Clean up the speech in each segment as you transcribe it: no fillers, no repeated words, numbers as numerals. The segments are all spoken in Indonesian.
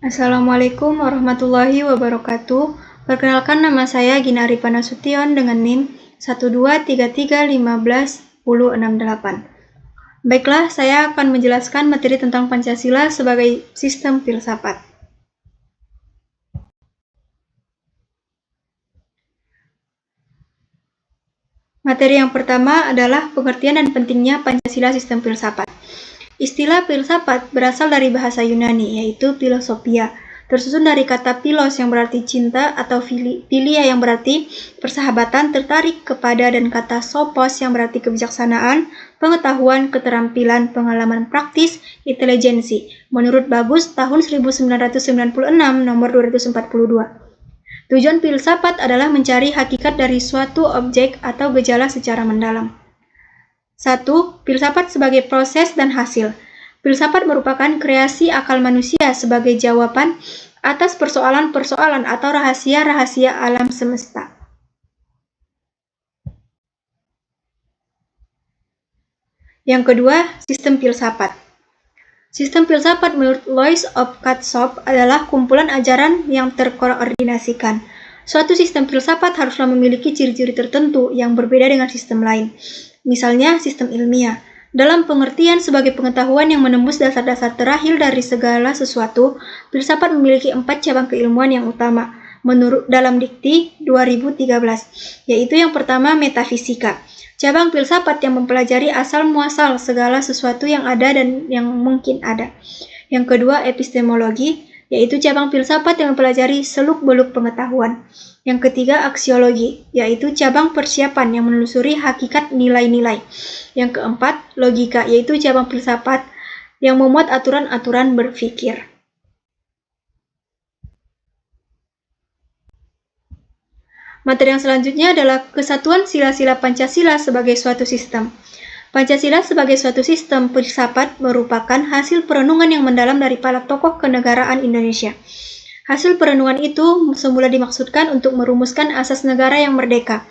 Assalamualaikum warahmatullahi wabarakatuh. Perkenalkan, nama saya Gina Arifana Nasution dengan NIM 123315168. Baiklah, saya akan menjelaskan materi tentang Pancasila sebagai sistem filsafat. Materi yang pertama adalah pengertian dan pentingnya Pancasila sistem filsafat. Istilah filsafat berasal dari bahasa Yunani, yaitu philosophia, tersusun dari kata philos yang berarti cinta atau philia yang berarti persahabatan, tertarik kepada, dan kata sophos yang berarti kebijaksanaan, pengetahuan, keterampilan, pengalaman praktis, intelijensi. Menurut Bagus tahun 1996 nomor 242. Tujuan filsafat adalah mencari hakikat dari suatu objek atau gejala secara mendalam. 1. Filsafat sebagai proses dan hasil. Filsafat merupakan kreasi akal manusia sebagai jawaban atas persoalan-persoalan atau rahasia-rahasia alam semesta. Yang kedua, sistem filsafat. Sistem filsafat menurut Lois of Katshop adalah kumpulan ajaran yang terkoordinasikan. Suatu sistem filsafat haruslah memiliki ciri-ciri tertentu yang berbeda dengan sistem lain. Misalnya, sistem ilmiah. Dalam pengertian sebagai pengetahuan yang menembus dasar-dasar terakhir dari segala sesuatu, filsafat memiliki 4 cabang keilmuan yang utama, menurut dalam Dikti 2013, yaitu yang pertama metafisika. Cabang filsafat yang mempelajari asal-muasal segala sesuatu yang ada dan yang mungkin ada. Yang kedua, epistemologi, yaitu cabang filsafat yang mempelajari seluk-beluk pengetahuan. Yang ketiga, aksiologi, yaitu cabang persiapan yang menelusuri hakikat nilai-nilai. Yang keempat, logika, yaitu cabang filsafat yang memuat aturan-aturan berpikir. Materi yang selanjutnya adalah kesatuan sila-sila Pancasila sebagai suatu sistem. Pancasila sebagai suatu sistem filsafat merupakan hasil perenungan yang mendalam dari para tokoh kenegaraan Indonesia. Hasil perenungan itu semula dimaksudkan untuk merumuskan asas negara yang merdeka.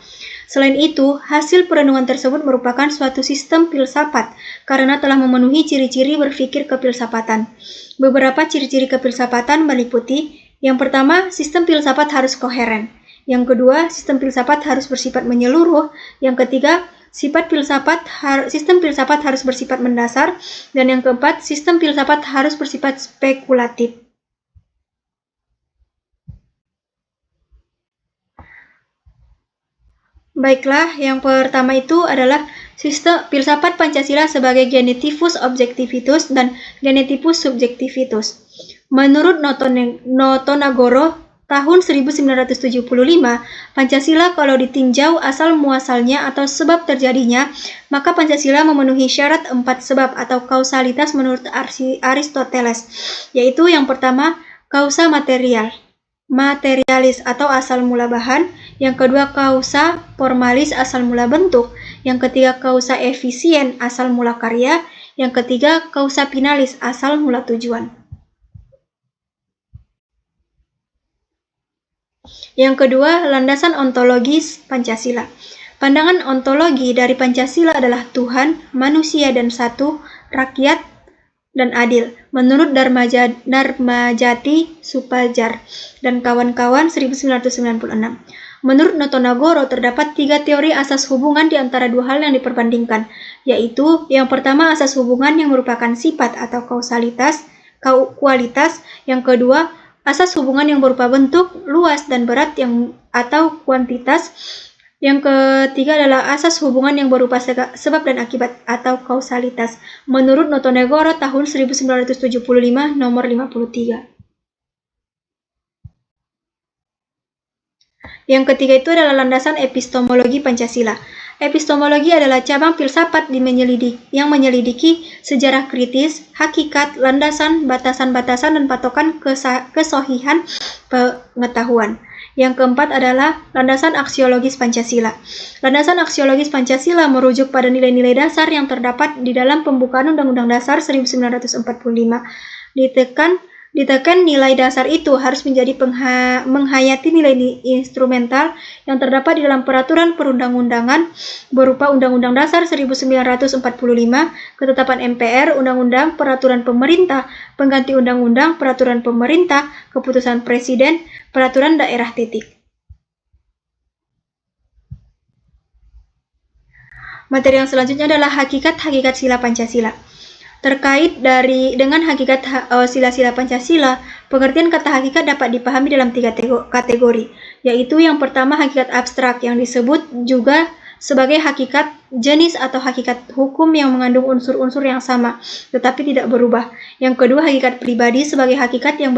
Selain itu, hasil perenungan tersebut merupakan suatu sistem filsafat karena telah memenuhi ciri-ciri berpikir kefilsafatan. Beberapa ciri-ciri kefilsafatan meliputi: yang pertama, sistem filsafat harus koheren. Yang kedua, sistem filsafat harus bersifat menyeluruh. Yang ketiga, sistem filsafat harus bersifat mendasar. Dan yang keempat, sistem filsafat harus bersifat spekulatif. Baiklah, yang pertama itu adalah sistem filsafat Pancasila sebagai genetivus objectivitus dan genetivus subjectivitus. Menurut Notonagoro tahun 1975, Pancasila kalau ditinjau asal-muasalnya atau sebab terjadinya, maka Pancasila memenuhi syarat 4 sebab atau kausalitas menurut Aristoteles, yaitu yang pertama, kausa materialis atau asal mula bahan, yang kedua kausa formalis asal mula bentuk, yang ketiga kausa efisien asal mula karya, yang ketiga kausa finalis asal mula tujuan. Yang kedua, landasan ontologis Pancasila. Pandangan ontologi dari Pancasila adalah Tuhan, manusia, dan satu, rakyat, dan adil. Menurut Darmajati Supajar dan kawan-kawan 1996. Menurut Notonagoro, terdapat 3 teori asas hubungan di antara 2 hal yang diperbandingkan, yaitu yang pertama asas hubungan yang merupakan sifat atau kualitas, yang kedua asas hubungan yang berupa bentuk, luas, dan berat atau kuantitas. Yang ketiga adalah asas hubungan yang berupa sebab dan akibat atau kausalitas. Menurut Notonagoro tahun 1975 nomor 53. Yang ketiga itu adalah landasan epistemologi Pancasila. Epistemologi adalah cabang filsafat yang menyelidiki sejarah kritis, hakikat, landasan, batasan-batasan, dan patokan kesohihan pengetahuan. Yang keempat adalah landasan aksiologis Pancasila. Landasan aksiologis Pancasila merujuk pada nilai-nilai dasar yang terdapat di dalam pembukaan Undang-Undang Dasar 1945. Ditekan Ditekan nilai dasar itu harus menjadi menghayati nilai instrumental yang terdapat di dalam peraturan perundang-undangan berupa Undang-Undang Dasar 1945, Ketetapan MPR, Undang-Undang, Peraturan Pemerintah, Pengganti Undang-Undang, Peraturan Pemerintah, Keputusan Presiden, Peraturan Daerah titik. Materi yang selanjutnya adalah hakikat-hakikat sila Pancasila. Terkait dengan hakikat sila-sila Pancasila, pengertian kata hakikat dapat dipahami dalam 3 kategori, yaitu yang pertama hakikat abstrak yang disebut juga sebagai hakikat jenis atau hakikat hukum yang mengandung unsur-unsur yang sama, tetapi tidak berubah. Yang kedua, hakikat pribadi sebagai hakikat yang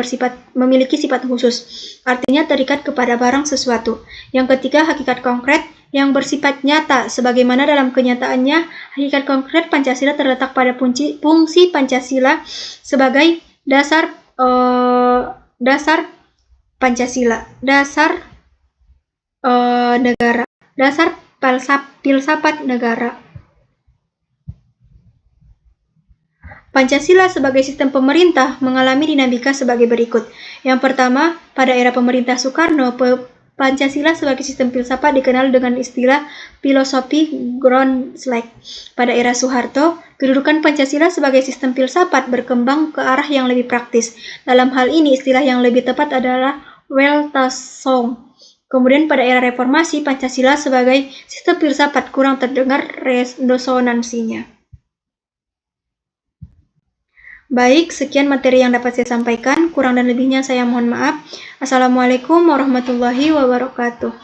memiliki sifat khusus, artinya terikat kepada barang sesuatu. Yang ketiga, hakikat konkret yang bersifat nyata, sebagaimana dalam kenyataannya, hakikat konkret Pancasila terletak pada fungsi Pancasila sebagai dasar Pancasila, dasar negara, dasar filsafat negara. Pancasila sebagai sistem pemerintah mengalami dinamika sebagai berikut. Yang pertama, pada era pemerintah Soekarno, Pancasila sebagai sistem filsafat dikenal dengan istilah filosofi groundslack. Pada era Soeharto, kedudukan Pancasila sebagai sistem filsafat berkembang ke arah yang lebih praktis. Dalam hal ini, istilah yang lebih tepat adalah Weltanschauung. Kemudian pada era reformasi, Pancasila sebagai sistem filsafat kurang terdengar resonansinya. Baik, sekian materi yang dapat saya sampaikan. Kurang dan lebihnya saya mohon maaf. Assalamualaikum warahmatullahi wabarakatuh.